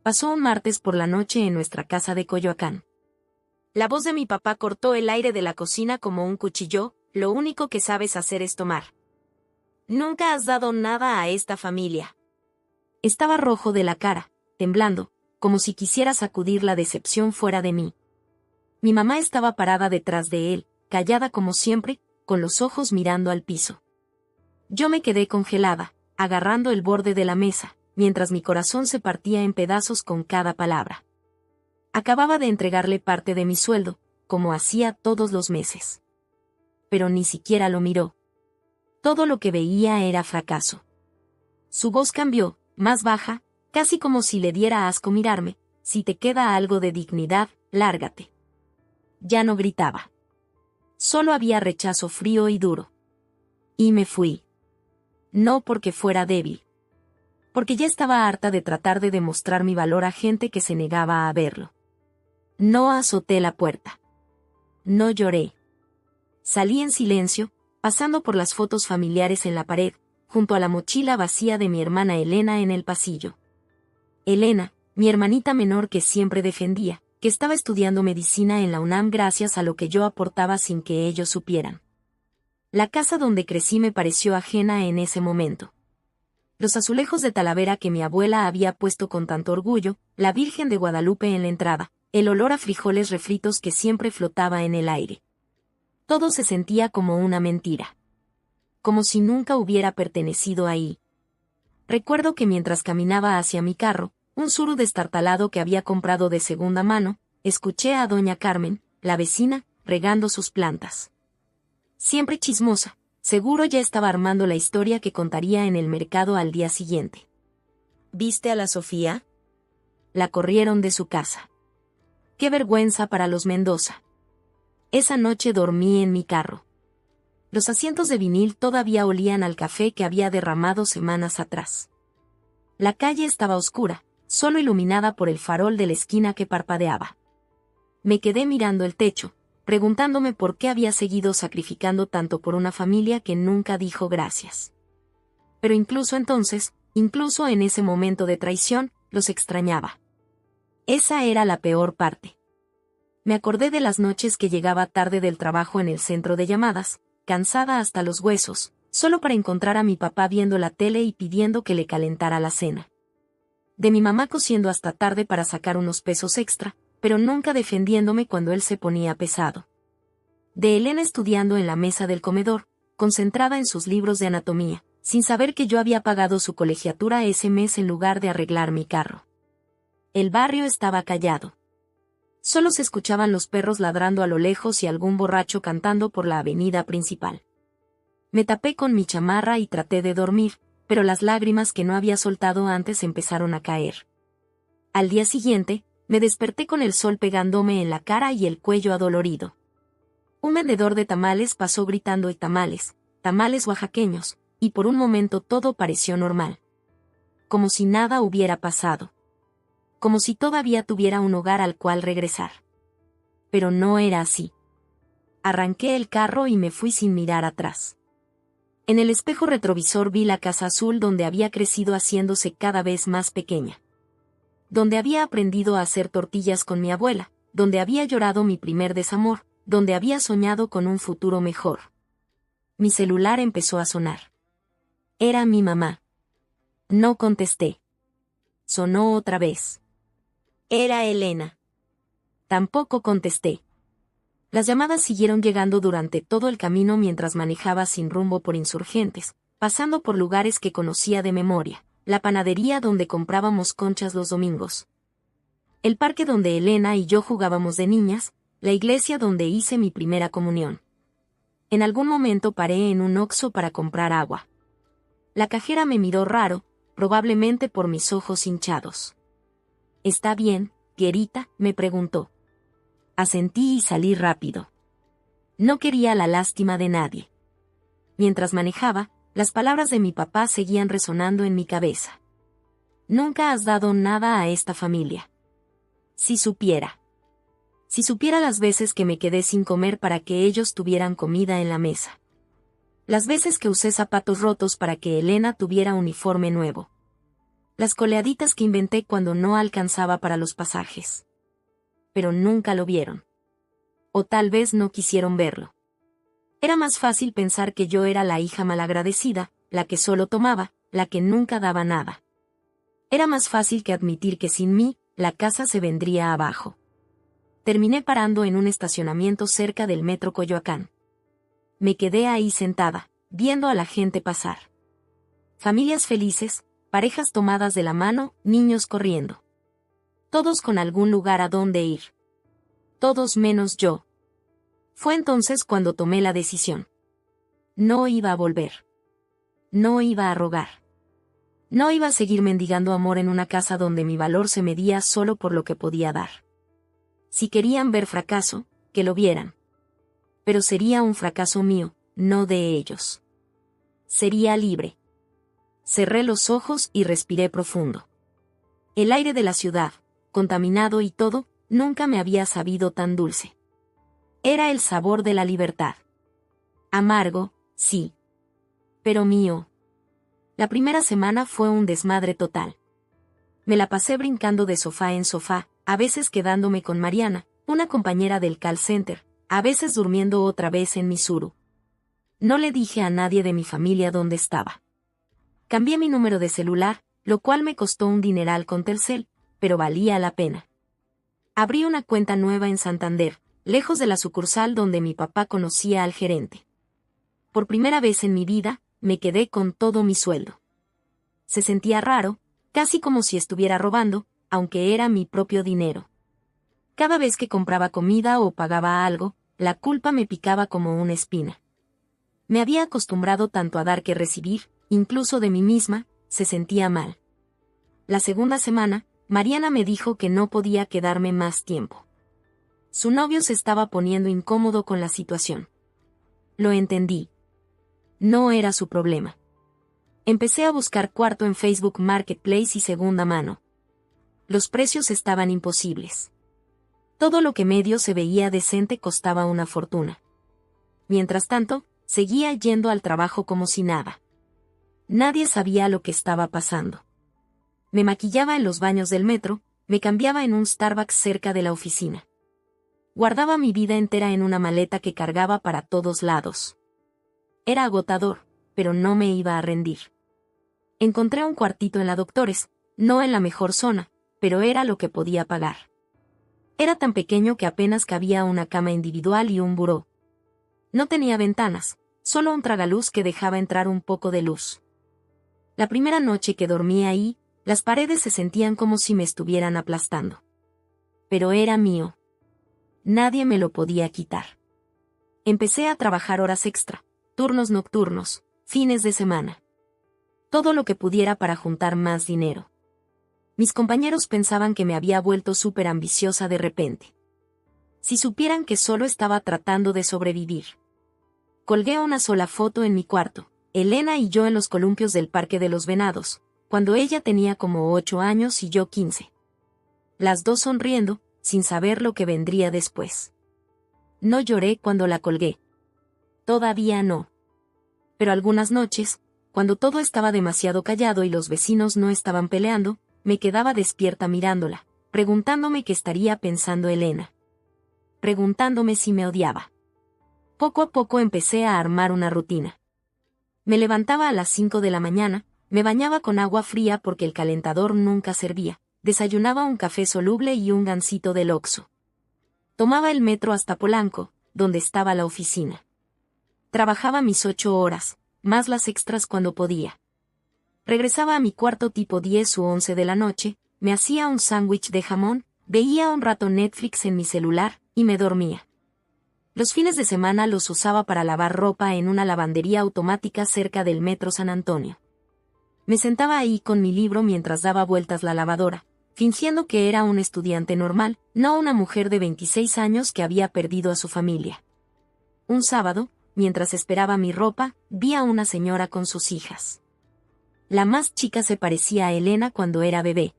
Pasó un martes por la noche en nuestra casa de Coyoacán. La voz de mi papá cortó el aire de la cocina como un cuchillo. Lo único que sabes hacer es tomar. Nunca has dado nada a esta familia. Estaba rojo de la cara, temblando, como si quisiera sacudir la decepción fuera de mí. Mi mamá estaba parada detrás de él, callada como siempre, con los ojos mirando al piso. Yo me quedé congelada, agarrando el borde de la mesa, mientras mi corazón se partía en pedazos con cada palabra. Acababa de entregarle parte de mi sueldo, como hacía todos los meses. Pero ni siquiera lo miró. Todo lo que veía era fracaso. Su voz cambió, más baja, casi como si le diera asco mirarme. Si te queda algo de dignidad, lárgate. Ya no gritaba. Solo había rechazo frío y duro. Y me fui. No porque fuera débil. Porque ya estaba harta de tratar de demostrar mi valor a gente que se negaba a verlo. No azoté la puerta. No lloré. Salí en silencio, pasando por las fotos familiares en la pared, junto a la mochila vacía de mi hermana Elena en el pasillo. Elena, mi hermanita menor que siempre defendía, que estaba estudiando medicina en la UNAM gracias a lo que yo aportaba sin que ellos supieran. La casa donde crecí me pareció ajena en ese momento. Los azulejos de Talavera que mi abuela había puesto con tanto orgullo, la Virgen de Guadalupe en la entrada, el olor a frijoles refritos que siempre flotaba en el aire. Todo se sentía como una mentira. Como si nunca hubiera pertenecido ahí. Recuerdo que mientras caminaba hacia mi carro, un suru destartalado que había comprado de segunda mano, escuché a doña Carmen, la vecina, regando sus plantas. Siempre chismosa, seguro ya estaba armando la historia que contaría en el mercado al día siguiente. ¿Viste a la Sofía? La corrieron de su casa. ¡Qué vergüenza para los Mendoza! Esa noche dormí en mi carro. Los asientos de vinil todavía olían al café que había derramado semanas atrás. La calle estaba oscura, solo iluminada por el farol de la esquina que parpadeaba. Me quedé mirando el techo, preguntándome por qué había seguido sacrificando tanto por una familia que nunca dijo gracias. Pero incluso entonces, incluso en ese momento de traición, los extrañaba. Esa era la peor parte. Me acordé de las noches que llegaba tarde del trabajo en el centro de llamadas, cansada hasta los huesos, solo para encontrar a mi papá viendo la tele y pidiendo que le calentara la cena. De mi mamá cosiendo hasta tarde para sacar unos pesos extra, pero nunca defendiéndome cuando él se ponía pesado. De Elena estudiando en la mesa del comedor, concentrada en sus libros de anatomía, sin saber que yo había pagado su colegiatura ese mes en lugar de arreglar mi carro. El barrio estaba callado. Solo se escuchaban los perros ladrando a lo lejos y algún borracho cantando por la avenida principal. Me tapé con mi chamarra y traté de dormir, pero las lágrimas que no había soltado antes empezaron a caer. Al día siguiente, me desperté con el sol pegándome en la cara y el cuello adolorido. Un vendedor de tamales pasó gritando tamales, tamales oaxaqueños, y por un momento todo pareció normal. Como si nada hubiera pasado. Como si todavía tuviera un hogar al cual regresar. Pero no era así. Arranqué el carro y me fui sin mirar atrás. En el espejo retrovisor vi la casa azul donde había crecido haciéndose cada vez más pequeña. Donde había aprendido a hacer tortillas con mi abuela, donde había llorado mi primer desamor, donde había soñado con un futuro mejor. Mi celular empezó a sonar. Era mi mamá. No contesté. Sonó otra vez. Era Elena. Tampoco contesté. Las llamadas siguieron llegando durante todo el camino mientras manejaba sin rumbo por Insurgentes, pasando por lugares que conocía de memoria, la panadería donde comprábamos conchas los domingos, el parque donde Elena y yo jugábamos de niñas, la iglesia donde hice mi primera comunión. En algún momento paré en un Oxxo para comprar agua. La cajera me miró raro, probablemente por mis ojos hinchados. ¿Está bien, Guerita?, me preguntó. Asentí y salí rápido. No quería la lástima de nadie. Mientras manejaba, las palabras de mi papá seguían resonando en mi cabeza. Nunca has dado nada a esta familia. Si supiera. Si supiera las veces que me quedé sin comer para que ellos tuvieran comida en la mesa. Las veces que usé zapatos rotos para que Elena tuviera uniforme nuevo. Las coleaditas que inventé cuando no alcanzaba para los pasajes. Pero nunca lo vieron. O tal vez no quisieron verlo. Era más fácil pensar que yo era la hija malagradecida, la que solo tomaba, la que nunca daba nada. Era más fácil que admitir que sin mí, la casa se vendría abajo. Terminé parando en un estacionamiento cerca del metro Coyoacán. Me quedé ahí sentada, viendo a la gente pasar. Familias felices, parejas tomadas de la mano, niños corriendo. Todos con algún lugar a donde ir. Todos menos yo. Fue entonces cuando tomé la decisión. No iba a volver. No iba a rogar. No iba a seguir mendigando amor en una casa donde mi valor se medía solo por lo que podía dar. Si querían ver fracaso, que lo vieran. Pero sería un fracaso mío, no de ellos. Sería libre. Cerré los ojos y respiré profundo. El aire de la ciudad, contaminado y todo, nunca me había sabido tan dulce. Era el sabor de la libertad. Amargo, sí. Pero mío. La primera semana fue un desmadre total. Me la pasé brincando de sofá en sofá, a veces quedándome con Mariana, una compañera del call center, a veces durmiendo otra vez en mi suru. No le dije a nadie de mi familia dónde estaba. Cambié mi número de celular, lo cual me costó un dineral con Telcel, pero valía la pena. Abrí una cuenta nueva en Santander, lejos de la sucursal donde mi papá conocía al gerente. Por primera vez en mi vida, me quedé con todo mi sueldo. Se sentía raro, casi como si estuviera robando, aunque era mi propio dinero. Cada vez que compraba comida o pagaba algo, la culpa me picaba como una espina. Me había acostumbrado tanto a dar que recibir, incluso de mí misma, se sentía mal. La segunda semana, Mariana me dijo que no podía quedarme más tiempo. Su novio se estaba poniendo incómodo con la situación. Lo entendí. No era su problema. Empecé a buscar cuarto en Facebook Marketplace y segunda mano. Los precios estaban imposibles. Todo lo que medio se veía decente costaba una fortuna. Mientras tanto, seguía yendo al trabajo como si nada. Nadie sabía lo que estaba pasando. Me maquillaba en los baños del metro, me cambiaba en un Starbucks cerca de la oficina. Guardaba mi vida entera en una maleta que cargaba para todos lados. Era agotador, pero no me iba a rendir. Encontré un cuartito en la Doctores, no en la mejor zona, pero era lo que podía pagar. Era tan pequeño que apenas cabía una cama individual y un buró. No tenía ventanas, solo un tragaluz que dejaba entrar un poco de luz. La primera noche que dormí ahí, las paredes se sentían como si me estuvieran aplastando. Pero era mío. Nadie me lo podía quitar. Empecé a trabajar horas extra, turnos nocturnos, fines de semana. Todo lo que pudiera para juntar más dinero. Mis compañeros pensaban que me había vuelto súper ambiciosa de repente. Si supieran que solo estaba tratando de sobrevivir. Colgué una sola foto en mi cuarto, Elena y yo en los columpios del Parque de los Venados, cuando ella tenía como 8 años y yo 15. Las dos sonriendo, sin saber lo que vendría después. No lloré cuando la colgué. Todavía no. Pero algunas noches, cuando todo estaba demasiado callado y los vecinos no estaban peleando, me quedaba despierta mirándola, preguntándome qué estaría pensando Elena. Preguntándome si me odiaba. Poco a poco empecé a armar una rutina. Me levantaba a las 5 de la mañana, me bañaba con agua fría porque el calentador nunca servía, desayunaba un café soluble y un gansito del Oxxo. Tomaba el metro hasta Polanco, donde estaba la oficina. Trabajaba mis 8 horas, más las extras cuando podía. Regresaba a mi cuarto tipo 10 u 11 de la noche, me hacía un sándwich de jamón, veía un rato Netflix en mi celular, y me dormía. Los fines de semana los usaba para lavar ropa en una lavandería automática cerca del Metro San Antonio. Me sentaba ahí con mi libro mientras daba vueltas la lavadora, fingiendo que era un estudiante normal, no una mujer de 26 años que había perdido a su familia. Un sábado, mientras esperaba mi ropa, vi a una señora con sus hijas. La más chica se parecía a Elena cuando era bebé.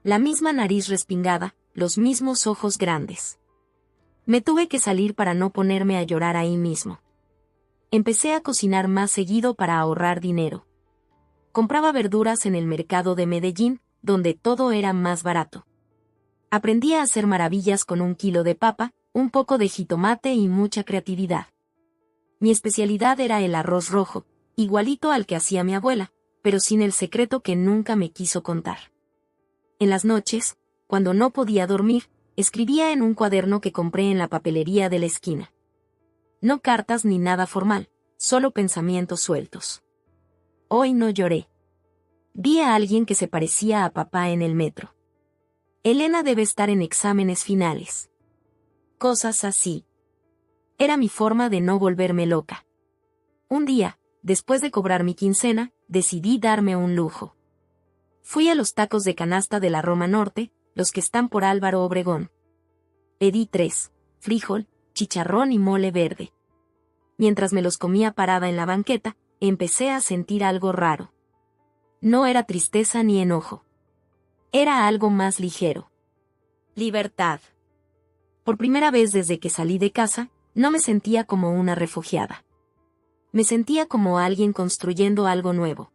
La misma nariz respingada, los mismos ojos grandes. Me tuve que salir para no ponerme a llorar ahí mismo. Empecé a cocinar más seguido para ahorrar dinero. Compraba verduras en el mercado de Medellín, donde todo era más barato. Aprendí a hacer maravillas con 1 kilo de papa, un poco de jitomate y mucha creatividad. Mi especialidad era el arroz rojo, igualito al que hacía mi abuela, pero sin el secreto que nunca me quiso contar. En las noches, cuando no podía dormir, escribía en un cuaderno que compré en la papelería de la esquina. No cartas ni nada formal, solo pensamientos sueltos. Hoy no lloré. Vi a alguien que se parecía a papá en el metro. Elena debe estar en exámenes finales. Cosas así. Era mi forma de no volverme loca. Un día, después de cobrar mi quincena, decidí darme un lujo. Fui a los tacos de canasta de la Roma Norte, los que están por Álvaro Obregón. Pedí 3, frijol, chicharrón y mole verde. Mientras me los comía parada en la banqueta, empecé a sentir algo raro. No era tristeza ni enojo. Era algo más ligero. Libertad. Por primera vez desde que salí de casa, no me sentía como una refugiada. Me sentía como alguien construyendo algo nuevo.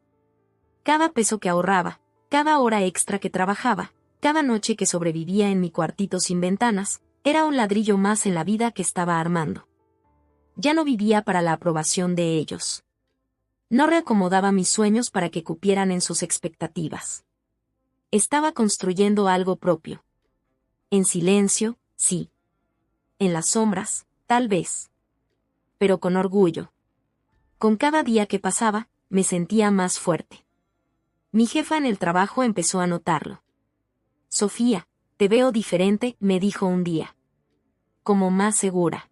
Cada peso que ahorraba, cada hora extra que trabajaba, cada noche que sobrevivía en mi cuartito sin ventanas, era un ladrillo más en la vida que estaba armando. Ya no vivía para la aprobación de ellos. No reacomodaba mis sueños para que cupieran en sus expectativas. Estaba construyendo algo propio. En silencio, sí. En las sombras, tal vez. Pero con orgullo. Con cada día que pasaba, me sentía más fuerte. Mi jefa en el trabajo empezó a notarlo. Sofía, te veo diferente, me dijo un día. Como más segura.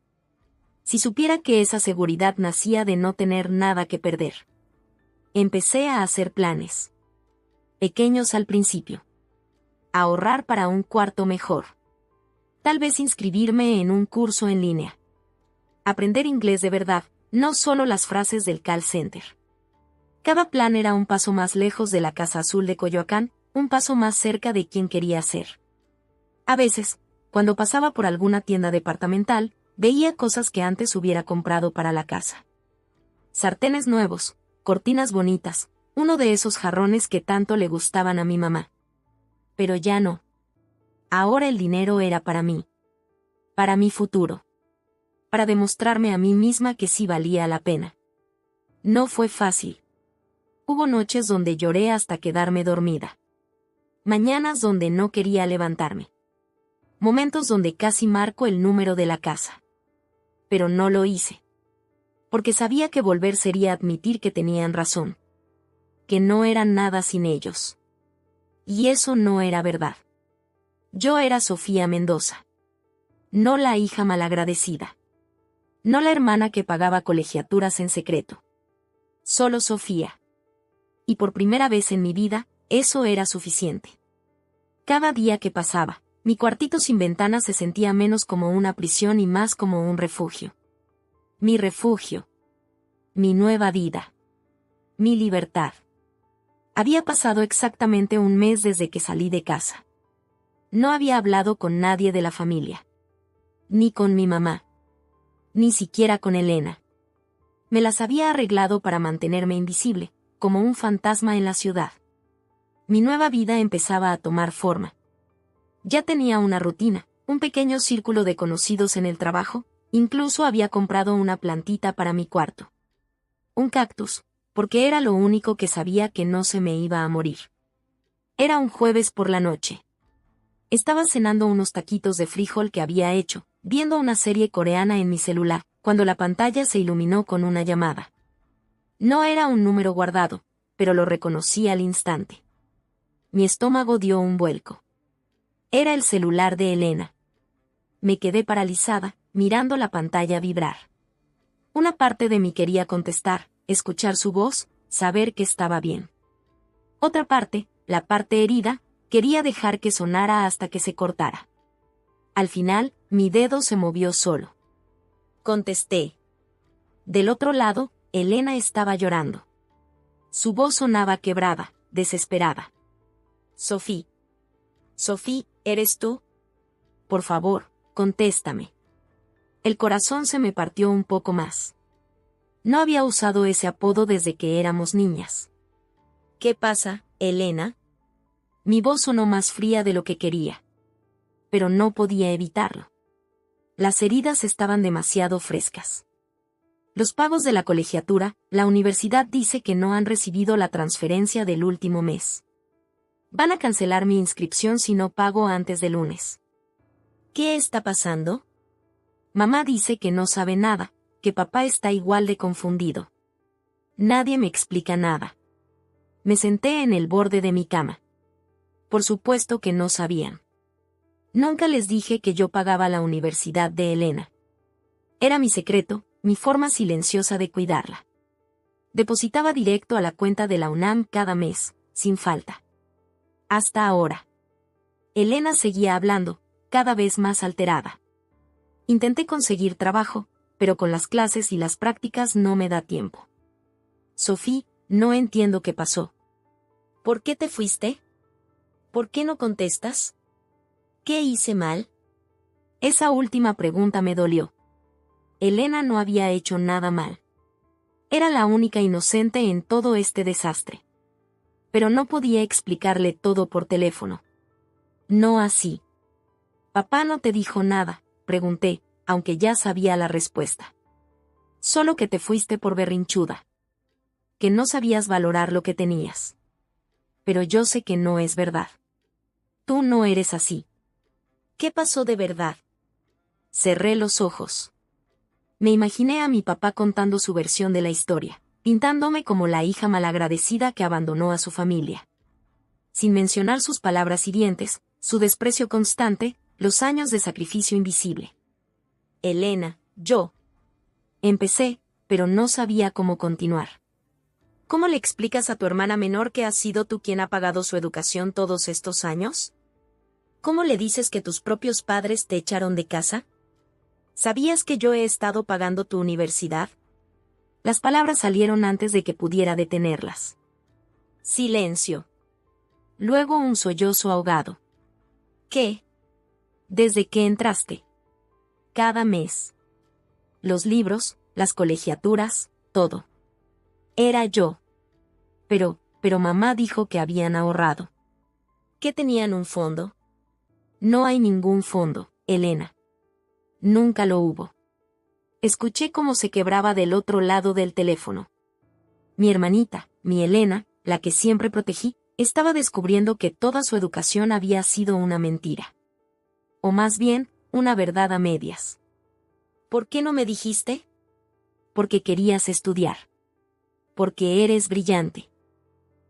Si supiera que esa seguridad nacía de no tener nada que perder. Empecé a hacer planes. Pequeños al principio. Ahorrar para un cuarto mejor. Tal vez inscribirme en un curso en línea. Aprender inglés de verdad, no solo las frases del call center. Cada plan era un paso más lejos de la Casa Azul de Coyoacán, un paso más cerca de quien quería ser. A veces, cuando pasaba por alguna tienda departamental, veía cosas que antes hubiera comprado para la casa. Sartenes nuevos, cortinas bonitas, uno de esos jarrones que tanto le gustaban a mi mamá. Pero ya no. Ahora el dinero era para mí. Para mi futuro. Para demostrarme a mí misma que sí valía la pena. No fue fácil. Hubo noches donde lloré hasta quedarme dormida. Mañanas donde no quería levantarme. Momentos donde casi marco el número de la casa. Pero no lo hice. Porque sabía que volver sería admitir que tenían razón. Que no era nada sin ellos. Y eso no era verdad. Yo era Sofía Mendoza. No la hija malagradecida. No la hermana que pagaba colegiaturas en secreto. Solo Sofía. Y por primera vez en mi vida, eso era suficiente. Cada día que pasaba, mi cuartito sin ventanas se sentía menos como una prisión y más como un refugio. Mi refugio. Mi nueva vida. Mi libertad. Había pasado exactamente 1 mes desde que salí de casa. No había hablado con nadie de la familia. Ni con mi mamá. Ni siquiera con Elena. Me las había arreglado para mantenerme invisible, como un fantasma en la ciudad. Mi nueva vida empezaba a tomar forma. Ya tenía una rutina, un pequeño círculo de conocidos en el trabajo, incluso había comprado una plantita para mi cuarto. Un cactus, porque era lo único que sabía que no se me iba a morir. Era un jueves por la noche. Estaba cenando unos taquitos de frijol que había hecho, viendo una serie coreana en mi celular, cuando la pantalla se iluminó con una llamada. No era un número guardado, pero lo reconocí al instante. Mi estómago dio un vuelco. Era el celular de Elena. Me quedé paralizada, mirando la pantalla vibrar. Una parte de mí quería contestar, escuchar su voz, saber que estaba bien. Otra parte, la parte herida, quería dejar que sonara hasta que se cortara. Al final, mi dedo se movió solo. Contesté. Del otro lado, Elena estaba llorando. Su voz sonaba quebrada, desesperada. Sofía. Sofía, ¿eres tú? Por favor, contéstame. El corazón se me partió un poco más. No había usado ese apodo desde que éramos niñas. ¿Qué pasa, Elena? Mi voz sonó más fría de lo que quería. Pero no podía evitarlo. Las heridas estaban demasiado frescas. Los pagos de la colegiatura, la universidad dice que no han recibido la transferencia del último mes. Van a cancelar mi inscripción si no pago antes del lunes. ¿Qué está pasando? Mamá dice que no sabe nada, que papá está igual de confundido. Nadie me explica nada. Me senté en el borde de mi cama. Por supuesto que no sabían. Nunca les dije que yo pagaba la universidad de Elena. Era mi secreto, mi forma silenciosa de cuidarla. Depositaba directo a la cuenta de la UNAM cada mes, sin falta. Hasta ahora. Elena seguía hablando, cada vez más alterada. Intenté conseguir trabajo, pero con las clases y las prácticas no me da tiempo. Sofía, no entiendo qué pasó. ¿Por qué te fuiste? ¿Por qué no contestas? ¿Qué hice mal? Esa última pregunta me dolió. Elena no había hecho nada mal. Era la única inocente en todo este desastre. Pero no podía explicarle todo por teléfono. No así. ¿Papá no te dijo nada?, pregunté, aunque ya sabía la respuesta. Solo que te fuiste por berrinchuda. Que no sabías valorar lo que tenías. Pero yo sé que no es verdad. Tú no eres así. ¿Qué pasó de verdad? Cerré los ojos. Me imaginé a mi papá contando su versión de la historia, pintándome como la hija malagradecida que abandonó a su familia. Sin mencionar sus palabras hirientes, su desprecio constante, los años de sacrificio invisible. Elena, yo. Empecé, pero no sabía cómo continuar. ¿Cómo le explicas a tu hermana menor que has sido tú quien ha pagado su educación todos estos años? ¿Cómo le dices que tus propios padres te echaron de casa? ¿Sabías que yo he estado pagando tu universidad? Las palabras salieron antes de que pudiera detenerlas. Silencio. Luego un sollozo ahogado. ¿Qué? ¿Desde que entraste? Cada mes. Los libros, las colegiaturas, todo. Era yo. Pero mamá dijo que habían ahorrado. ¿Qué tenían un fondo? No hay ningún fondo, Elena. Nunca lo hubo. Escuché cómo se quebraba del otro lado del teléfono. Mi hermanita, mi Elena, la que siempre protegí, estaba descubriendo que toda su educación había sido una mentira. O más bien, una verdad a medias. ¿Por qué no me dijiste? Porque querías estudiar. Porque eres brillante.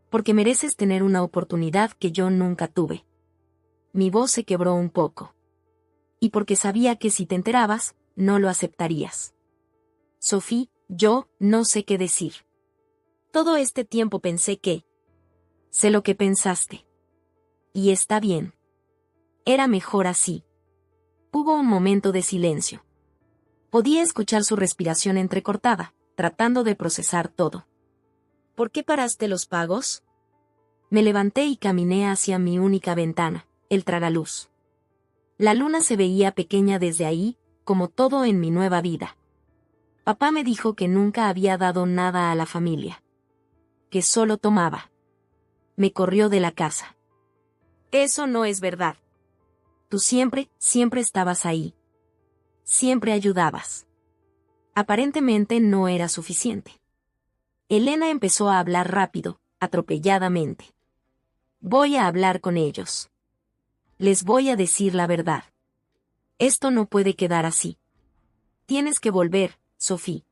Porque mereces tener una oportunidad que yo nunca tuve. Mi voz se quebró un poco. Y porque sabía que si te enterabas, no lo aceptarías. Sofía, yo no sé qué decir. Todo este tiempo pensé que... Sé lo que pensaste. Y está bien. Era mejor así. Hubo un momento de silencio. Podía escuchar su respiración entrecortada, tratando de procesar todo. ¿Por qué paraste los pagos? Me levanté y caminé hacia mi única ventana, el tragaluz. La luna se veía pequeña desde ahí, como todo en mi nueva vida. Papá me dijo que nunca había dado nada a la familia. Que solo tomaba. Me corrió de la casa. Eso no es verdad. Tú siempre estabas ahí. Siempre ayudabas. Aparentemente no era suficiente. Elena empezó a hablar rápido, atropelladamente. Voy a hablar con ellos. Les voy a decir la verdad. Esto no puede quedar así. Tienes que volver, Sofía.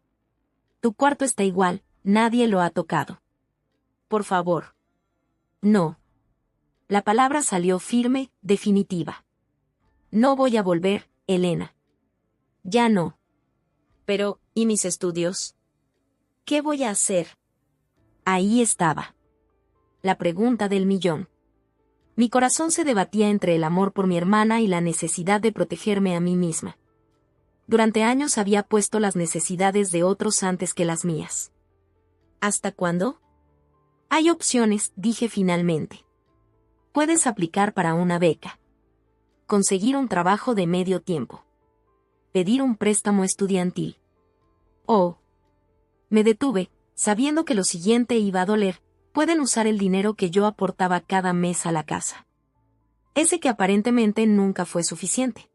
Tu cuarto está igual, nadie lo ha tocado. Por favor. No. La palabra salió firme, definitiva. No voy a volver, Elena. Ya no. Pero, ¿y mis estudios? ¿Qué voy a hacer? Ahí estaba. La pregunta del millón. Mi corazón se debatía entre el amor por mi hermana y la necesidad de protegerme a mí misma. Durante años había puesto las necesidades de otros antes que las mías. ¿Hasta cuándo? Hay opciones, dije finalmente. Puedes aplicar para una beca. Conseguir un trabajo de medio tiempo. Pedir un préstamo estudiantil. Me detuve, sabiendo que lo siguiente iba a doler, pueden usar el dinero que yo aportaba cada mes a la casa. Ese que aparentemente nunca fue suficiente.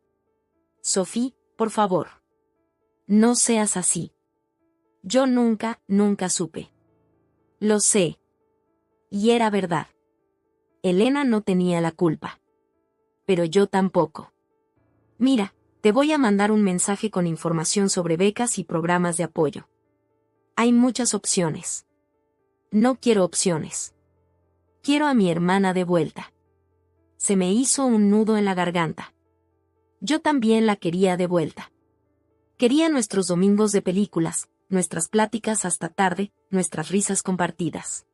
Sophie, por favor. No seas así. Yo nunca supe. Lo sé. Y era verdad. Elena no tenía la culpa. Pero yo tampoco. Mira, te voy a mandar un mensaje con información sobre becas y programas de apoyo. Hay muchas opciones. No quiero opciones. Quiero a mi hermana de vuelta. Se me hizo un nudo en la garganta. Yo también la quería de vuelta. Quería nuestros domingos de películas, nuestras pláticas hasta tarde, nuestras risas compartidas.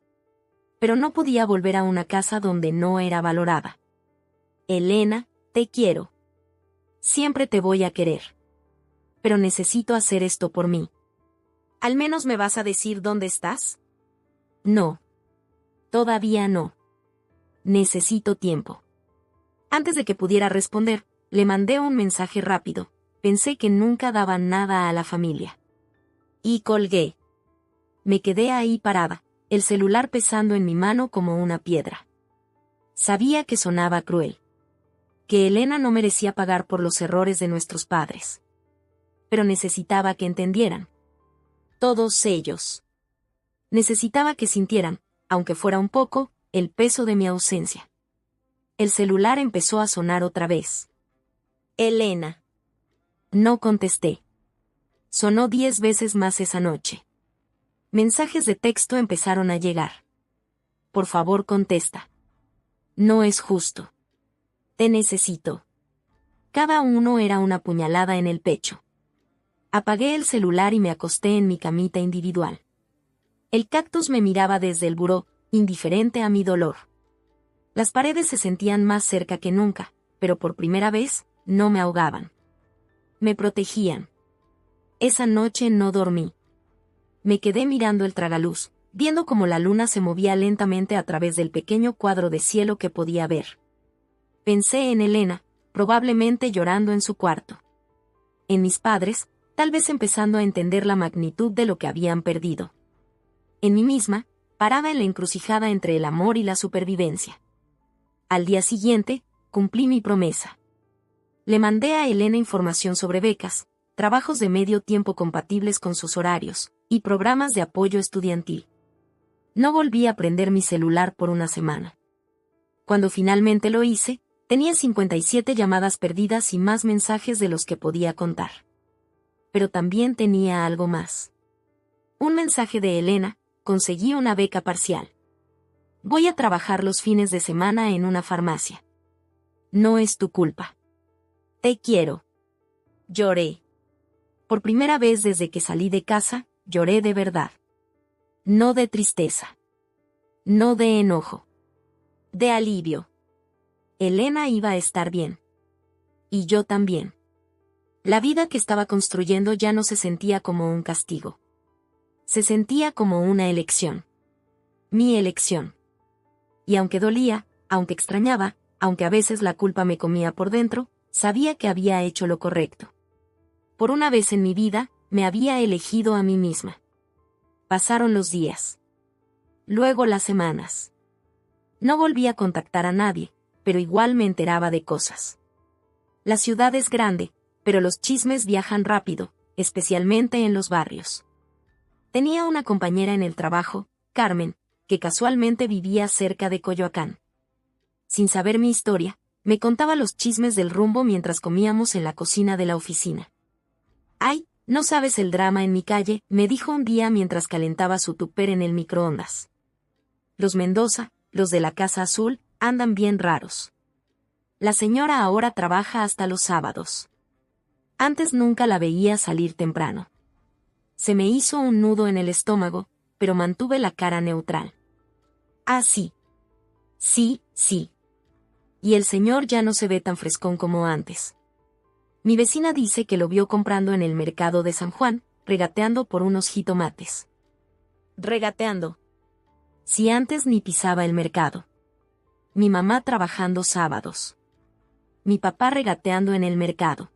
Pero no podía volver a una casa donde no era valorada. Elena, te quiero. Siempre te voy a querer. Pero necesito hacer esto por mí. ¿Al menos me vas a decir dónde estás? No. Todavía no. Necesito tiempo. Antes de que pudiera responder, le mandé un mensaje rápido. Pensé que nunca daban nada a la familia. Y colgué. Me quedé ahí parada, el celular pesando en mi mano como una piedra. Sabía que sonaba cruel. Que Elena no merecía pagar por los errores de nuestros padres. Pero necesitaba que entendieran. Todos ellos. Necesitaba que sintieran, aunque fuera un poco, el peso de mi ausencia. El celular empezó a sonar otra vez. Elena. No contesté. Sonó 10 veces más esa noche. Mensajes de texto empezaron a llegar. Por favor, contesta. No es justo. Te necesito. Cada uno era una puñalada en el pecho. Apagué el celular y me acosté en mi camita individual. El cactus me miraba desde el buró, indiferente a mi dolor. Las paredes se sentían más cerca que nunca, pero por primera vez, no me ahogaban. Me protegían. Esa noche no dormí. Me quedé mirando el tragaluz, viendo cómo la luna se movía lentamente a través del pequeño cuadro de cielo que podía ver. Pensé en Elena, probablemente llorando en su cuarto. En mis padres, tal vez empezando a entender la magnitud de lo que habían perdido. En mí misma, parada en la encrucijada entre el amor y la supervivencia. Al día siguiente, cumplí mi promesa. Le mandé a Elena información sobre becas, trabajos de medio tiempo compatibles con sus horarios, y programas de apoyo estudiantil. No volví a prender mi celular por una semana. Cuando finalmente lo hice, tenía 57 llamadas perdidas y más mensajes de los que podía contar. Pero también tenía algo más. Un mensaje de Elena: conseguí una beca parcial. Voy a trabajar los fines de semana en una farmacia. No es tu culpa. Te quiero. Lloré. Por primera vez desde que salí de casa, lloré de verdad. No de tristeza. No de enojo. De alivio. Elena iba a estar bien. Y yo también. La vida que estaba construyendo ya no se sentía como un castigo. Se sentía como una elección. Mi elección. Y aunque dolía, aunque extrañaba, aunque a veces la culpa me comía por dentro, sabía que había hecho lo correcto. Por una vez en mi vida, me había elegido a mí misma. Pasaron los días. Luego las semanas. No volví a contactar a nadie, pero igual me enteraba de cosas. La ciudad es grande, pero los chismes viajan rápido, especialmente en los barrios. Tenía una compañera en el trabajo, Carmen, que casualmente vivía cerca de Coyoacán. Sin saber mi historia, me contaba los chismes del rumbo mientras comíamos en la cocina de la oficina. «Ay, no sabes el drama en mi calle», me dijo un día mientras calentaba su tupper en el microondas. «Los Mendoza, los de la Casa Azul, andan bien raros. La señora ahora trabaja hasta los sábados. Antes nunca la veía salir temprano». Se me hizo un nudo en el estómago, pero mantuve la cara neutral. «Ah, sí. Sí. Y el señor ya no se ve tan frescón como antes. Mi vecina dice que lo vio comprando en el mercado de San Juan, regateando por unos jitomates». Regateando. Si antes ni pisaba el mercado. Mi mamá trabajando sábados. Mi papá regateando en el mercado.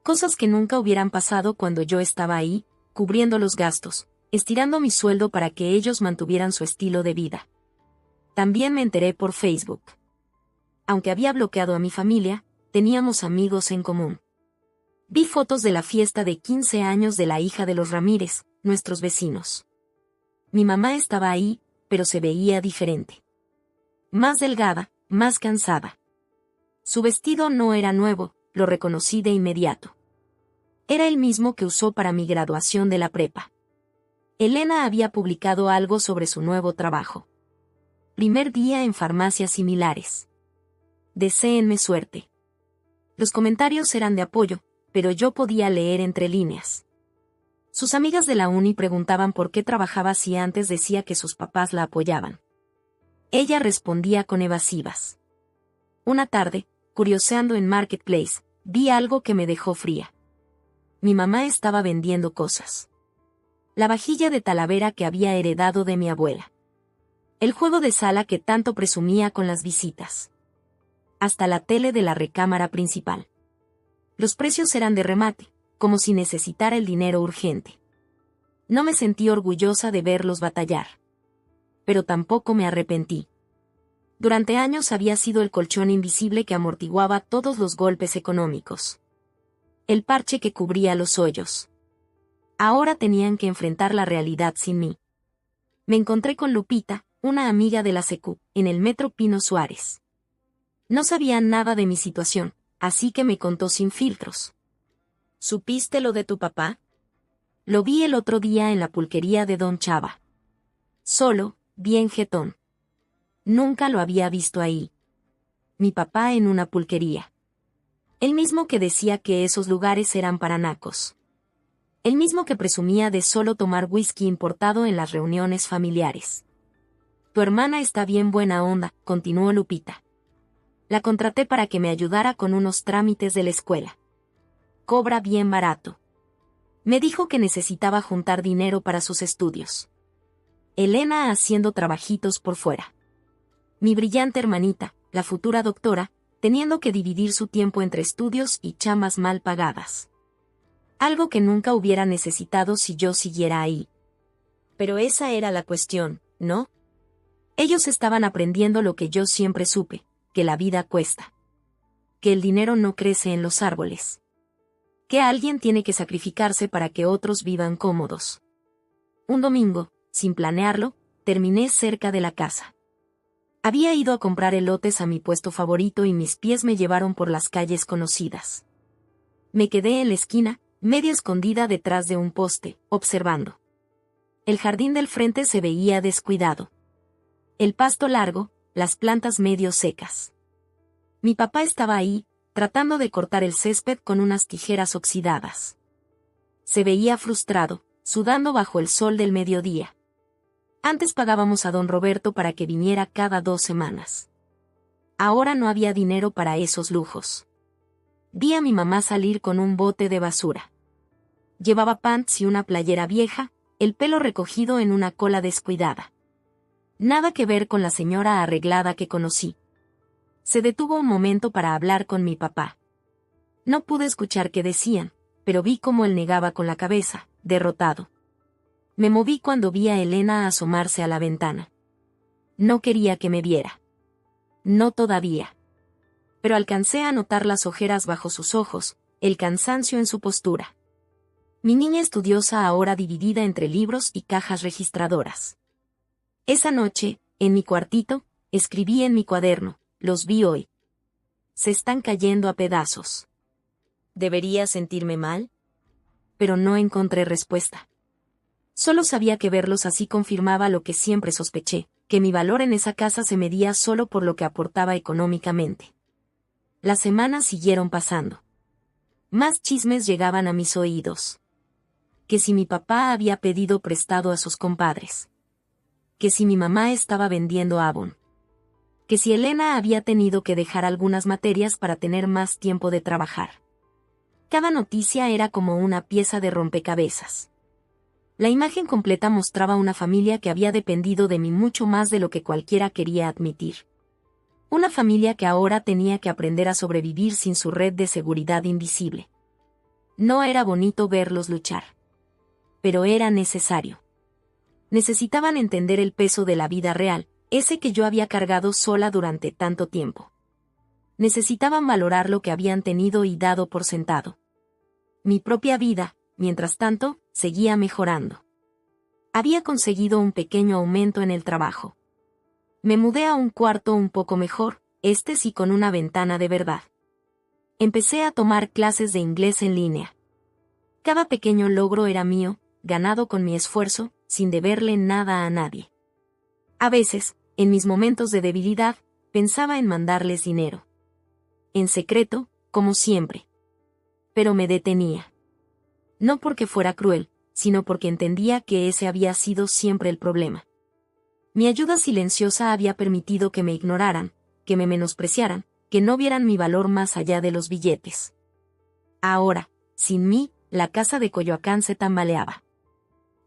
Cosas que nunca hubieran pasado cuando yo estaba ahí, cubriendo los gastos, estirando mi sueldo para que ellos mantuvieran su estilo de vida. También me enteré por Facebook. Aunque había bloqueado a mi familia, teníamos amigos en común. Vi fotos de la fiesta de 15 años de la hija de los Ramírez, nuestros vecinos. Mi mamá estaba ahí, pero se veía diferente. Más delgada, más cansada. Su vestido no era nuevo, lo reconocí de inmediato. Era el mismo que usó para mi graduación de la prepa. Elena había publicado algo sobre su nuevo trabajo. Primer día en farmacias similares. Deséenme suerte. Los comentarios eran de apoyo, pero yo podía leer entre líneas. Sus amigas de la uni preguntaban por qué trabajaba si antes decía que sus papás la apoyaban. Ella respondía con evasivas. Una tarde, curioseando en Marketplace, vi algo que me dejó fría. Mi mamá estaba vendiendo cosas. La vajilla de Talavera que había heredado de mi abuela. El juego de sala que tanto presumía con las visitas. Hasta la tele de la recámara principal. Los precios eran de remate, como si necesitara el dinero urgente. No me sentí orgullosa de verlos batallar. Pero tampoco me arrepentí. Durante años había sido el colchón invisible que amortiguaba todos los golpes económicos. El parche que cubría los hoyos. Ahora tenían que enfrentar la realidad sin mí. Me encontré con Lupita, una amiga de la secu, en el metro Pino Suárez. No sabía nada de mi situación, así que me contó sin filtros. ¿Supiste lo de tu papá? Lo vi el otro día en la pulquería de Don Chava. Solo, bien jetón. Nunca lo había visto ahí. Mi papá en una pulquería. El mismo que decía que esos lugares eran para nacos. El mismo que presumía de solo tomar whisky importado en las reuniones familiares. Tu hermana está bien buena onda, continuó Lupita. La contraté para que me ayudara con unos trámites de la escuela. Cobra bien barato. Me dijo que necesitaba juntar dinero para sus estudios. Elena haciendo trabajitos por fuera. Mi brillante hermanita, la futura doctora, teniendo que dividir su tiempo entre estudios y chamas mal pagadas. Algo que nunca hubiera necesitado si yo siguiera ahí. Pero esa era la cuestión, ¿no? Ellos estaban aprendiendo lo que yo siempre supe, que la vida cuesta. Que el dinero no crece en los árboles. Que alguien tiene que sacrificarse para que otros vivan cómodos. Un domingo, sin planearlo, terminé cerca de la casa. Había ido a comprar elotes a mi puesto favorito y mis pies me llevaron por las calles conocidas. Me quedé en la esquina, medio escondida detrás de un poste, observando. El jardín del frente se veía descuidado. El pasto largo, las plantas medio secas. Mi papá estaba ahí, tratando de cortar el césped con unas tijeras oxidadas. Se veía frustrado, sudando bajo el sol del mediodía. Antes pagábamos a don Roberto para que viniera cada 2 semanas. Ahora no había dinero para esos lujos. Vi a mi mamá salir con un bote de basura. Llevaba pants y una playera vieja, el pelo recogido en una cola descuidada. Nada que ver con la señora arreglada que conocí. Se detuvo un momento para hablar con mi papá. No pude escuchar qué decían, pero vi cómo él negaba con la cabeza, derrotado. Me moví cuando vi a Elena asomarse a la ventana. No quería que me viera. No todavía. Pero alcancé a notar las ojeras bajo sus ojos, el cansancio en su postura. Mi niña estudiosa ahora dividida entre libros y cajas registradoras. Esa noche, en mi cuartito, escribí en mi cuaderno, los vi hoy. Se están cayendo a pedazos. ¿Debería sentirme mal? Pero no encontré respuesta. Solo sabía que verlos así confirmaba lo que siempre sospeché, que mi valor en esa casa se medía solo por lo que aportaba económicamente. Las semanas siguieron pasando. Más chismes llegaban a mis oídos. Que si mi papá había pedido prestado a sus compadres. Que si mi mamá estaba vendiendo Avon. Que si Elena había tenido que dejar algunas materias para tener más tiempo de trabajar. Cada noticia era como una pieza de rompecabezas. La imagen completa mostraba una familia que había dependido de mí mucho más de lo que cualquiera quería admitir. Una familia que ahora tenía que aprender a sobrevivir sin su red de seguridad invisible. No era bonito verlos luchar. Pero era necesario. Necesitaban entender el peso de la vida real, ese que yo había cargado sola durante tanto tiempo. Necesitaban valorar lo que habían tenido y dado por sentado. Mi propia vida, mientras tanto, seguía mejorando. Había conseguido un pequeño aumento en el trabajo. Me mudé a un cuarto un poco mejor, este sí con una ventana de verdad. Empecé a tomar clases de inglés en línea. Cada pequeño logro era mío, ganado con mi esfuerzo, sin deberle nada a nadie. A veces, en mis momentos de debilidad, pensaba en mandarles dinero. En secreto, como siempre. Pero me detenía. No porque fuera cruel, sino porque entendía que ese había sido siempre el problema. Mi ayuda silenciosa había permitido que me ignoraran, que me menospreciaran, que no vieran mi valor más allá de los billetes. Ahora, sin mí, la casa de Coyoacán se tambaleaba.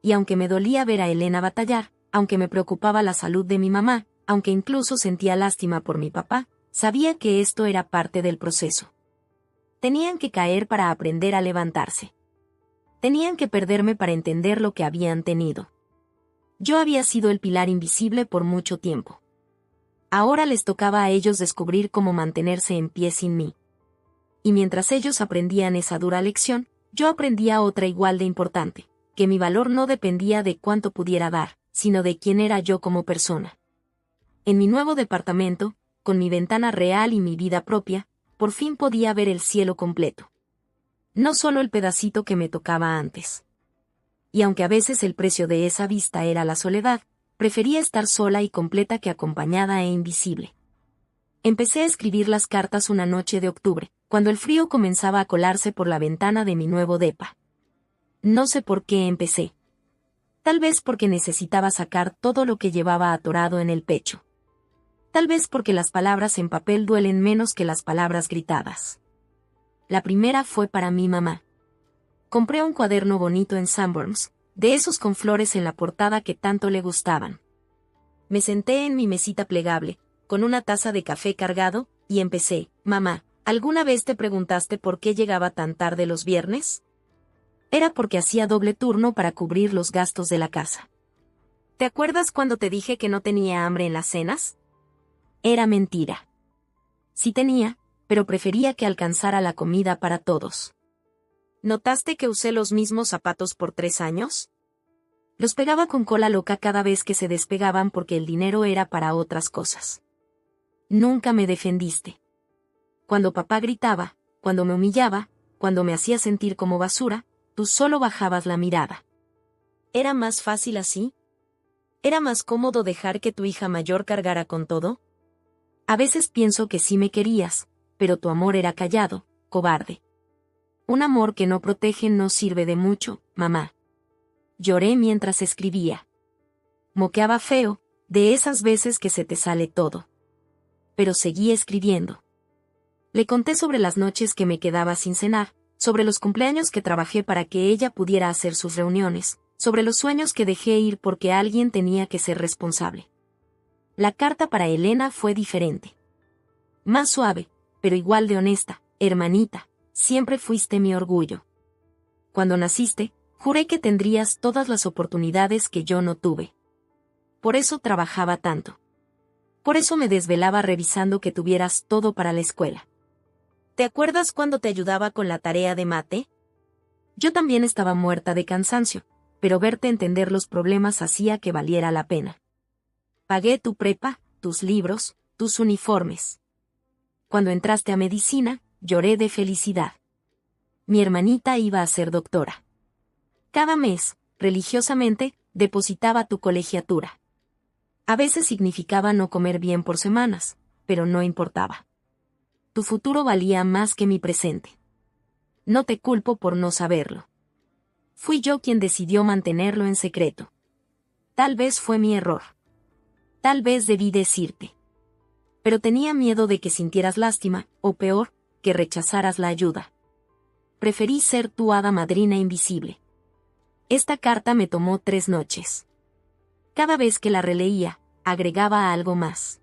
Y aunque me dolía ver a Elena batallar, aunque me preocupaba la salud de mi mamá, aunque incluso sentía lástima por mi papá, sabía que esto era parte del proceso. Tenían que caer para aprender a levantarse. Tenían que perderme para entender lo que habían tenido. Yo había sido el pilar invisible por mucho tiempo. Ahora les tocaba a ellos descubrir cómo mantenerse en pie sin mí. Y mientras ellos aprendían esa dura lección, yo aprendía otra igual de importante, que mi valor no dependía de cuánto pudiera dar, sino de quién era yo como persona. En mi nuevo departamento, con mi ventana real y mi vida propia, por fin podía ver el cielo completo. No solo el pedacito que me tocaba antes. Y aunque a veces el precio de esa vista era la soledad, prefería estar sola y completa que acompañada e invisible. Empecé a escribir las cartas una noche de octubre, cuando el frío comenzaba a colarse por la ventana de mi nuevo depa. No sé por qué empecé. Tal vez porque necesitaba sacar todo lo que llevaba atorado en el pecho. Tal vez porque las palabras en papel duelen menos que las palabras gritadas. La primera fue para mi mamá. Compré un cuaderno bonito en Sanborns, de esos con flores en la portada que tanto le gustaban. Me senté en mi mesita plegable, con una taza de café cargado, y empecé: mamá, ¿alguna vez te preguntaste por qué llegaba tan tarde los viernes? Era porque hacía doble turno para cubrir los gastos de la casa. ¿Te acuerdas cuando te dije que no tenía hambre en las cenas? Era mentira. Sí tenía, pero prefería que alcanzara la comida para todos. ¿Notaste que usé los mismos zapatos por 3 años? Los pegaba con cola loca cada vez que se despegaban porque el dinero era para otras cosas. Nunca me defendiste. Cuando papá gritaba, cuando me humillaba, cuando me hacía sentir como basura, tú solo bajabas la mirada. ¿Era más fácil así? ¿Era más cómodo dejar que tu hija mayor cargara con todo? A veces pienso que sí me querías, pero tu amor era callado, cobarde. Un amor que no protege no sirve de mucho, mamá. Lloré mientras escribía. Moqueaba feo, de esas veces que se te sale todo. Pero seguí escribiendo. Le conté sobre las noches que me quedaba sin cenar, sobre los cumpleaños que trabajé para que ella pudiera hacer sus reuniones, sobre los sueños que dejé ir porque alguien tenía que ser responsable. La carta para Elena fue diferente. Más suave, pero igual de honesta: hermanita, siempre fuiste mi orgullo. Cuando naciste, juré que tendrías todas las oportunidades que yo no tuve. Por eso trabajaba tanto. Por eso me desvelaba revisando que tuvieras todo para la escuela. ¿Te acuerdas cuando te ayudaba con la tarea de mate? Yo también estaba muerta de cansancio, pero verte entender los problemas hacía que valiera la pena. Pagué tu prepa, tus libros, tus uniformes. Cuando entraste a medicina, lloré de felicidad. Mi hermanita iba a ser doctora. Cada mes, religiosamente, depositaba tu colegiatura. A veces significaba no comer bien por semanas, pero no importaba. Tu futuro valía más que mi presente. No te culpo por no saberlo. Fui yo quien decidió mantenerlo en secreto. Tal vez fue mi error. Tal vez debí decirte. Pero tenía miedo de que sintieras lástima, o peor, que rechazaras la ayuda. Preferí ser tu hada madrina invisible. Esta carta me tomó 3 noches. Cada vez que la releía, agregaba algo más.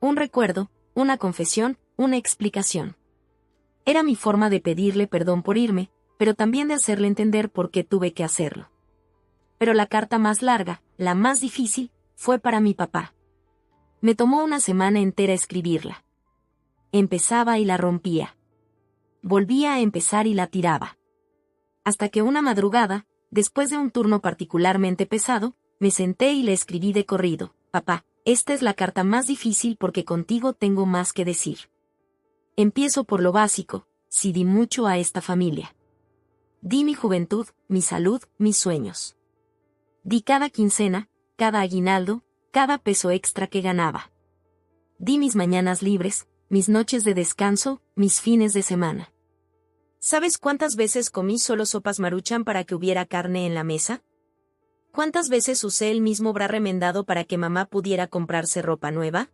Un recuerdo, una confesión, una explicación. Era mi forma de pedirle perdón por irme, pero también de hacerle entender por qué tuve que hacerlo. Pero la carta más larga, la más difícil, fue para mi papá. Me tomó una semana entera escribirla. Empezaba y la rompía. Volvía a empezar y la tiraba. Hasta que una madrugada, después de un turno particularmente pesado, me senté y le escribí de corrido: papá, esta es la carta más difícil porque contigo tengo más que decir. Empiezo por lo básico: sí di mucho a esta familia. Di mi juventud, mi salud, mis sueños. Di cada quincena, cada aguinaldo, cada peso extra que ganaba. Di mis mañanas libres, mis noches de descanso, mis fines de semana. ¿Sabes cuántas veces comí solo sopas Maruchan para que hubiera carne en la mesa? ¿Cuántas veces usé el mismo bra remendado para que mamá pudiera comprarse ropa nueva?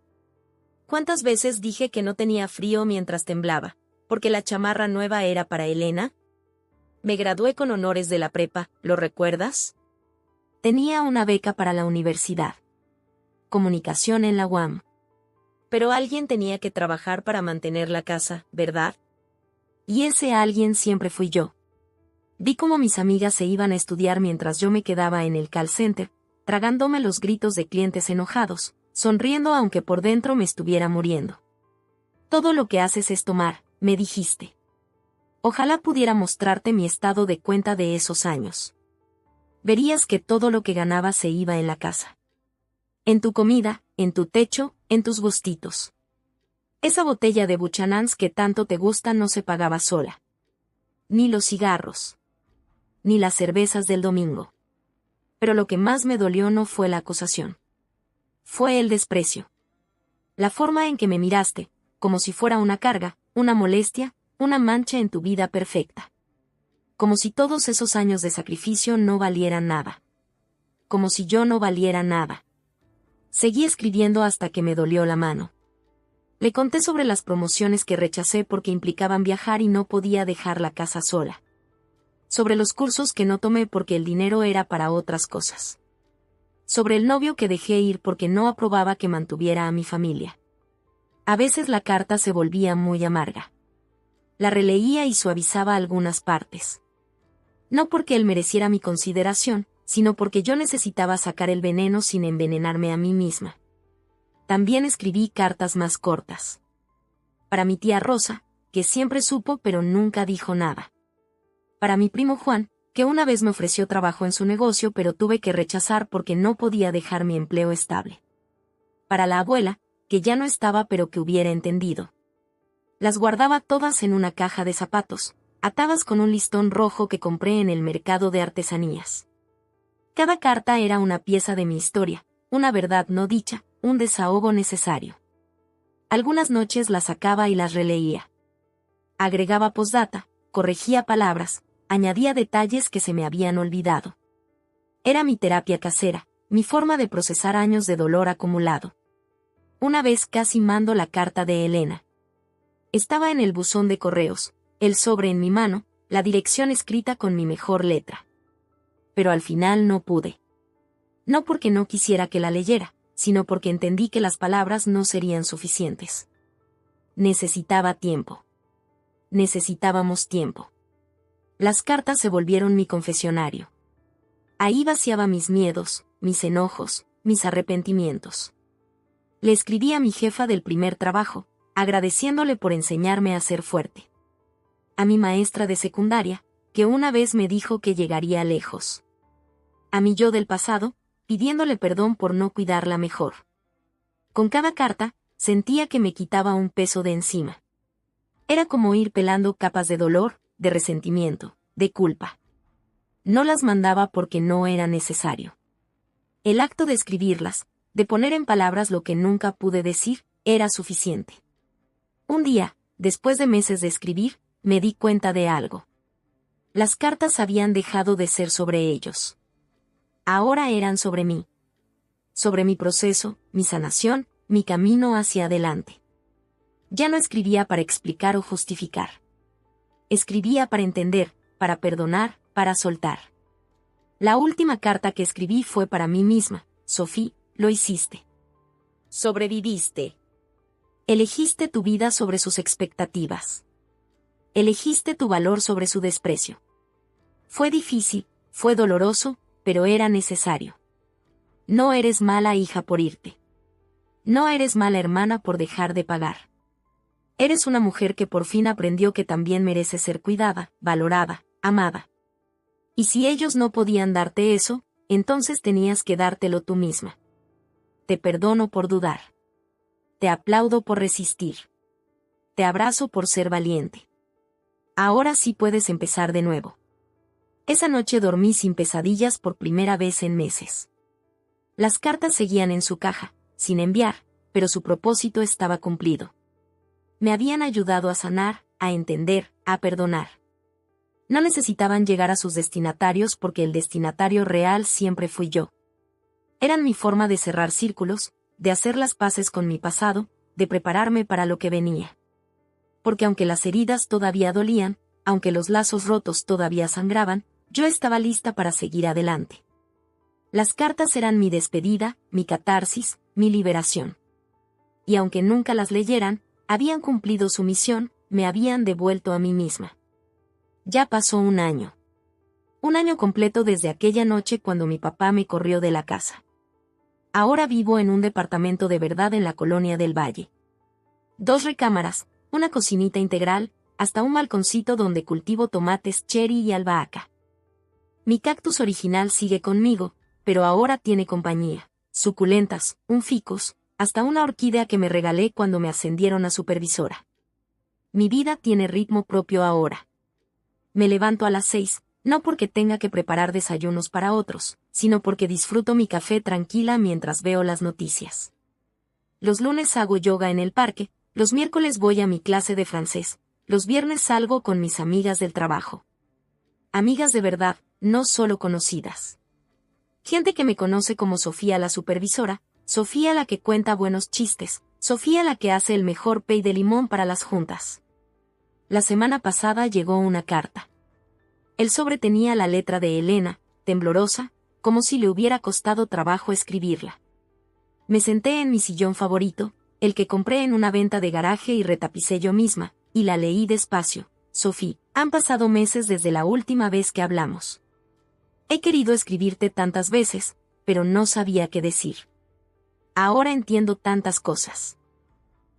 ¿Cuántas veces dije que no tenía frío mientras temblaba, porque la chamarra nueva era para Elena? Me gradué con honores de la prepa, ¿lo recuerdas? Tenía una beca para la universidad. Comunicación en la UAM. Pero alguien tenía que trabajar para mantener la casa, ¿verdad? Y ese alguien siempre fui yo. Vi cómo mis amigas se iban a estudiar mientras yo me quedaba en el call center, tragándome los gritos de clientes enojados, sonriendo aunque por dentro me estuviera muriendo. Todo lo que haces es tomar, me dijiste. Ojalá pudiera mostrarte mi estado de cuenta de esos años. Verías que todo lo que ganaba se iba en la casa. En tu comida, en tu techo, en tus gustitos. Esa botella de Buchanan's que tanto te gusta no se pagaba sola. Ni los cigarros. Ni las cervezas del domingo. Pero lo que más me dolió no fue la acusación. Fue el desprecio. La forma en que me miraste, como si fuera una carga, una molestia, una mancha en tu vida perfecta. Como si todos esos años de sacrificio no valieran nada. Como si yo no valiera nada. Seguí escribiendo hasta que me dolió la mano. Le conté sobre las promociones que rechacé porque implicaban viajar y no podía dejar la casa sola. Sobre los cursos que no tomé porque el dinero era para otras cosas. Sobre el novio que dejé ir porque no aprobaba que mantuviera a mi familia. A veces la carta se volvía muy amarga. La releía y suavizaba algunas partes. No porque él mereciera mi consideración, sino porque yo necesitaba sacar el veneno sin envenenarme a mí misma. También escribí cartas más cortas. Para mi tía Rosa, que siempre supo pero nunca dijo nada. Para mi primo Juan, que una vez me ofreció trabajo en su negocio pero tuve que rechazar porque no podía dejar mi empleo estable. Para la abuela, que ya no estaba pero que hubiera entendido. Las guardaba todas en una caja de zapatos, atadas con un listón rojo que compré en el mercado de artesanías. Cada carta era una pieza de mi historia, una verdad no dicha, un desahogo necesario. Algunas noches las sacaba y las releía. Agregaba postdata, corregía palabras, añadía detalles que se me habían olvidado. Era mi terapia casera, mi forma de procesar años de dolor acumulado. Una vez casi mando la carta de Elena. Estaba en el buzón de correos, el sobre en mi mano, la dirección escrita con mi mejor letra. Pero al final no pude. No porque no quisiera que la leyera, sino porque entendí que las palabras no serían suficientes. Necesitaba tiempo. Necesitábamos tiempo. Las cartas se volvieron mi confesionario. Ahí vaciaba mis miedos, mis enojos, mis arrepentimientos. Le escribí a mi jefa del primer trabajo, agradeciéndole por enseñarme a ser fuerte. A mi maestra de secundaria, que una vez me dijo que llegaría lejos. A mi yo del pasado, pidiéndole perdón por no cuidarla mejor. Con cada carta, sentía que me quitaba un peso de encima. Era como ir pelando capas de dolor, de resentimiento, de culpa. No las mandaba porque no era necesario. El acto de escribirlas, de poner en palabras lo que nunca pude decir, era suficiente. Un día, después de meses de escribir, me di cuenta de algo. Las cartas habían dejado de ser sobre ellos. Ahora eran sobre mí. Sobre mi proceso, mi sanación, mi camino hacia adelante. Ya no escribía para explicar o justificar. Escribía para entender, para perdonar, para soltar. La última carta que escribí fue para mí misma. Sophie, lo hiciste. Sobreviviste. Elegiste tu vida sobre sus expectativas. Elegiste tu valor sobre su desprecio. Fue difícil, fue doloroso, pero era necesario. No eres mala hija por irte. No eres mala hermana por dejar de pagar. Eres una mujer que por fin aprendió que también merece ser cuidada, valorada, amada. Y si ellos no podían darte eso, entonces tenías que dártelo tú misma. Te perdono por dudar. Te aplaudo por resistir. Te abrazo por ser valiente. Ahora sí puedes empezar de nuevo. Esa noche dormí sin pesadillas por primera vez en meses. Las cartas seguían en su caja, sin enviar, pero su propósito estaba cumplido. Me habían ayudado a sanar, a entender, a perdonar. No necesitaban llegar a sus destinatarios porque el destinatario real siempre fui yo. Eran mi forma de cerrar círculos, de hacer las paces con mi pasado, de prepararme para lo que venía. Porque aunque las heridas todavía dolían, aunque los lazos rotos todavía sangraban, yo estaba lista para seguir adelante. Las cartas eran mi despedida, mi catarsis, mi liberación. Y aunque nunca las leyeran, habían cumplido su misión, me habían devuelto a mí misma. Ya pasó un año. Un año completo desde aquella noche cuando mi papá me corrió de la casa. Ahora vivo en un departamento de verdad en la colonia del Valle. 2 recámaras, una cocinita integral, hasta un balconcito donde cultivo tomates cherry y albahaca. Mi cactus original sigue conmigo, pero ahora tiene compañía, suculentas, un ficus, hasta una orquídea que me regalé cuando me ascendieron a supervisora. Mi vida tiene ritmo propio ahora. Me levanto a las 6, no porque tenga que preparar desayunos para otros, sino porque disfruto mi café tranquila mientras veo las noticias. Los lunes hago yoga en el parque, los miércoles voy a mi clase de francés, los viernes salgo con mis amigas del trabajo. Amigas de verdad, no solo conocidas. Gente que me conoce como Sofía la supervisora, Sofía la que cuenta buenos chistes, Sofía la que hace el mejor pay de limón para las juntas. La semana pasada llegó una carta. El sobre tenía la letra de Elena, temblorosa, como si le hubiera costado trabajo escribirla. Me senté en mi sillón favorito, el que compré en una venta de garaje y retapicé yo misma, y la leí despacio. Sofía, han pasado meses desde la última vez que hablamos. He querido escribirte tantas veces, pero no sabía qué decir. Ahora entiendo tantas cosas.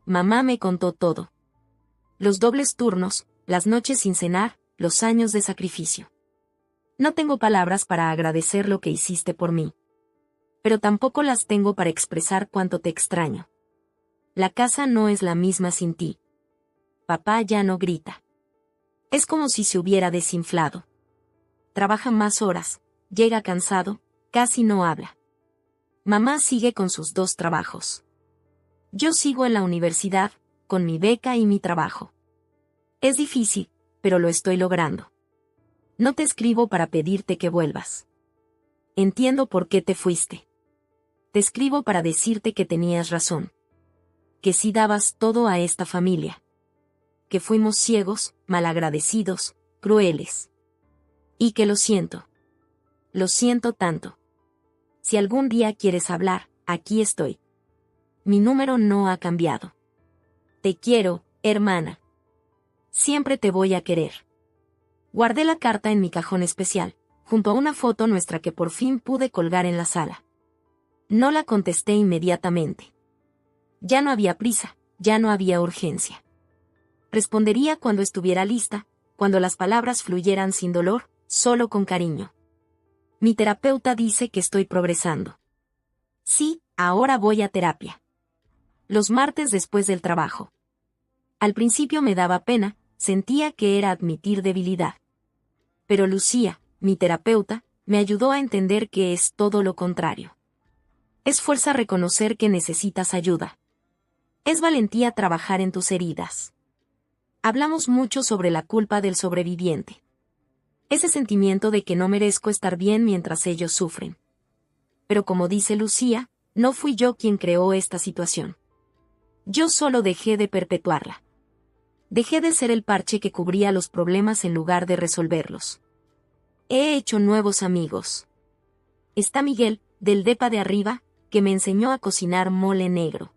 Mamá me contó todo. Los dobles turnos, las noches sin cenar, los años de sacrificio. No tengo palabras para agradecer lo que hiciste por mí. Pero tampoco las tengo para expresar cuánto te extraño. La casa no es la misma sin ti. Papá ya no grita. Es como si se hubiera desinflado. Trabaja más horas, llega cansado, casi no habla. Mamá sigue con sus 2 trabajos. Yo sigo en la universidad, con mi beca y mi trabajo. Es difícil, pero lo estoy logrando. No te escribo para pedirte que vuelvas. Entiendo por qué te fuiste. Te escribo para decirte que tenías razón. Que sí dabas todo a esta familia. Que fuimos ciegos, malagradecidos, crueles. Y que lo siento. Lo siento tanto. Si algún día quieres hablar, aquí estoy. Mi número no ha cambiado. Te quiero, hermana. Siempre te voy a querer. Guardé la carta en mi cajón especial, junto a una foto nuestra que por fin pude colgar en la sala. No la contesté inmediatamente. Ya no había prisa, ya no había urgencia. Respondería cuando estuviera lista, cuando las palabras fluyeran sin dolor, solo con cariño. Mi terapeuta dice que estoy progresando. Sí, ahora voy a terapia. Los martes después del trabajo. Al principio me daba pena, sentía que era admitir debilidad. Pero Lucía, mi terapeuta, me ayudó a entender que es todo lo contrario. Es fuerza reconocer que necesitas ayuda. Es valentía trabajar en tus heridas. Hablamos mucho sobre la culpa del sobreviviente. Ese sentimiento de que no merezco estar bien mientras ellos sufren. Pero como dice Lucía, no fui yo quien creó esta situación. Yo solo dejé de perpetuarla. Dejé de ser el parche que cubría los problemas en lugar de resolverlos. He hecho nuevos amigos. Está Miguel, del depa de arriba, que me enseñó a cocinar mole negro.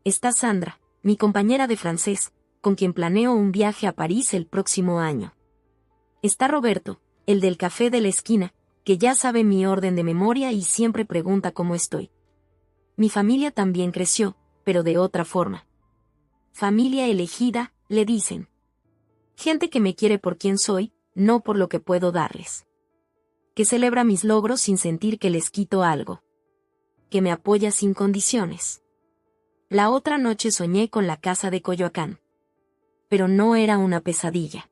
Está Sandra, mi compañera de francés, con quien planeo un viaje a París el próximo año. Está Roberto, el del café de la esquina, que ya sabe mi orden de memoria y siempre pregunta cómo estoy. Mi familia también creció, pero de otra forma. Familia elegida, le dicen. Gente que me quiere por quien soy, no por lo que puedo darles. Que celebra mis logros sin sentir que les quito algo. Que me apoya sin condiciones. La otra noche soñé con la casa de Coyoacán. Pero no era una pesadilla.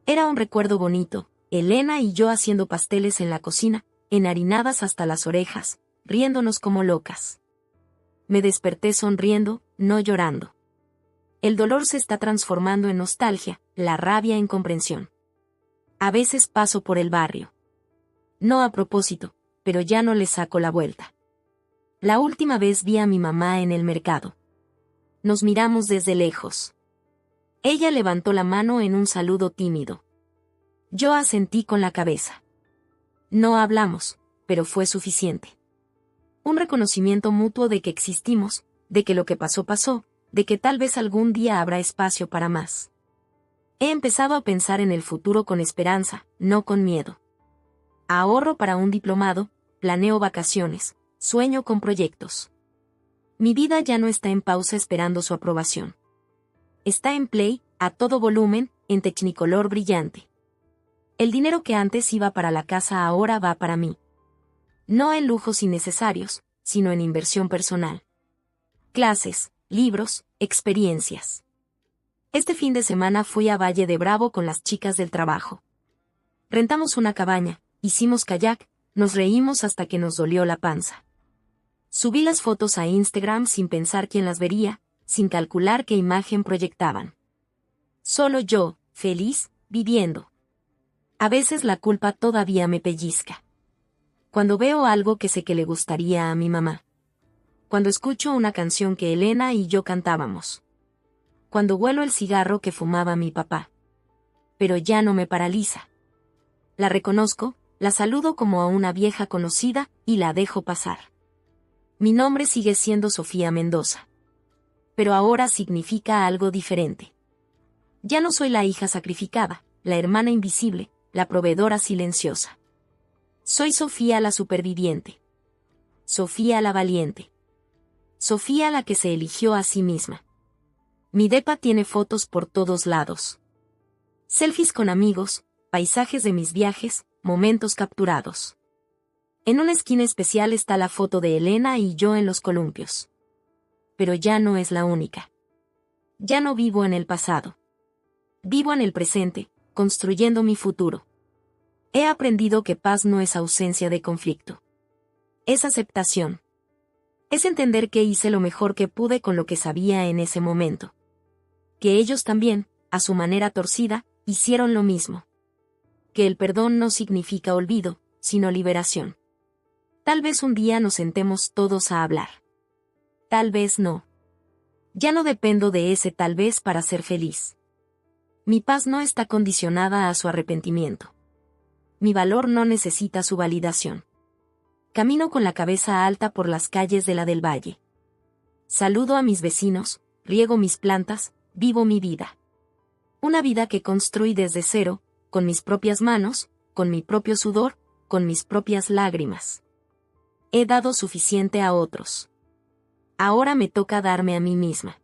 Era un recuerdo bonito, Elena y yo haciendo pasteles en la cocina, enharinadas hasta las orejas, riéndonos como locas. Me desperté sonriendo, no llorando. El dolor se está transformando en nostalgia, la rabia en comprensión. A veces paso por el barrio. No a propósito, pero ya no le saco la vuelta. La última vez vi a mi mamá en el mercado. Nos miramos desde lejos. Ella levantó la mano en un saludo tímido. Yo asentí con la cabeza. No hablamos, pero fue suficiente. Un reconocimiento mutuo de que existimos, de que lo que pasó pasó, de que tal vez algún día habrá espacio para más. He empezado a pensar en el futuro con esperanza, no con miedo. Ahorro para un diplomado, planeo vacaciones, sueño con proyectos. Mi vida ya no está en pausa esperando su aprobación. Está en play, a todo volumen, en Technicolor brillante. El dinero que antes iba para la casa ahora va para mí. No en lujos innecesarios, sino en inversión personal. Clases, libros, experiencias. Este fin de semana fui a Valle de Bravo con las chicas del trabajo. Rentamos una cabaña, hicimos kayak, nos reímos hasta que nos dolió la panza. Subí las fotos a Instagram sin pensar quién las vería, sin calcular qué imagen proyectaban. Solo yo, feliz, viviendo. A veces la culpa todavía me pellizca. Cuando veo algo que sé que le gustaría a mi mamá. Cuando escucho una canción que Elena y yo cantábamos. Cuando huelo el cigarro que fumaba mi papá. Pero ya no me paraliza. La reconozco, la saludo como a una vieja conocida y la dejo pasar. Mi nombre sigue siendo Sofía Mendoza. Pero ahora significa algo diferente. Ya no soy la hija sacrificada, la hermana invisible, la proveedora silenciosa. Soy Sofía la superviviente. Sofía la valiente. Sofía la que se eligió a sí misma. Mi depa tiene fotos por todos lados. Selfies con amigos, paisajes de mis viajes, momentos capturados. En una esquina especial está la foto de Elena y yo en los columpios. Pero ya no es la única. Ya no vivo en el pasado. Vivo en el presente, construyendo mi futuro. He aprendido que paz no es ausencia de conflicto. Es aceptación. Es entender que hice lo mejor que pude con lo que sabía en ese momento. Que ellos también, a su manera torcida, hicieron lo mismo. Que el perdón no significa olvido, sino liberación. Tal vez un día nos sentemos todos a hablar. Tal vez no. Ya no dependo de ese tal vez para ser feliz. Mi paz no está condicionada a su arrepentimiento. Mi valor no necesita su validación. Camino con la cabeza alta por las calles de la del Valle. Saludo a mis vecinos, riego mis plantas, vivo mi vida. Una vida que construí desde cero, con mis propias manos, con mi propio sudor, con mis propias lágrimas. He dado suficiente a otros. Ahora me toca darme a mí misma.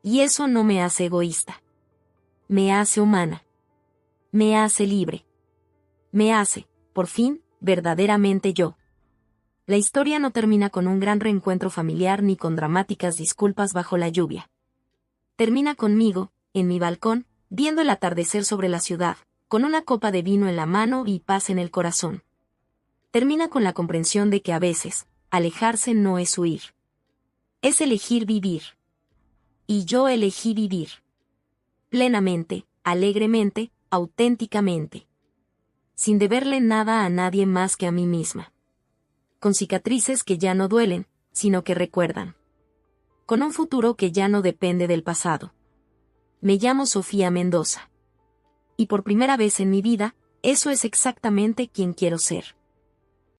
Y eso no me hace egoísta. Me hace humana. Me hace libre. Me hace, por fin, verdaderamente yo. La historia no termina con un gran reencuentro familiar ni con dramáticas disculpas bajo la lluvia. Termina conmigo, en mi balcón, viendo el atardecer sobre la ciudad, con una copa de vino en la mano y paz en el corazón. Termina con la comprensión de que a veces, alejarse no es huir. Es elegir vivir. Y yo elegí vivir. Plenamente, alegremente, auténticamente. Sin deberle nada a nadie más que a mí misma. Con cicatrices que ya no duelen, sino que recuerdan. Con un futuro que ya no depende del pasado. Me llamo Sofía Mendoza. Y por primera vez en mi vida, eso es exactamente quien quiero ser.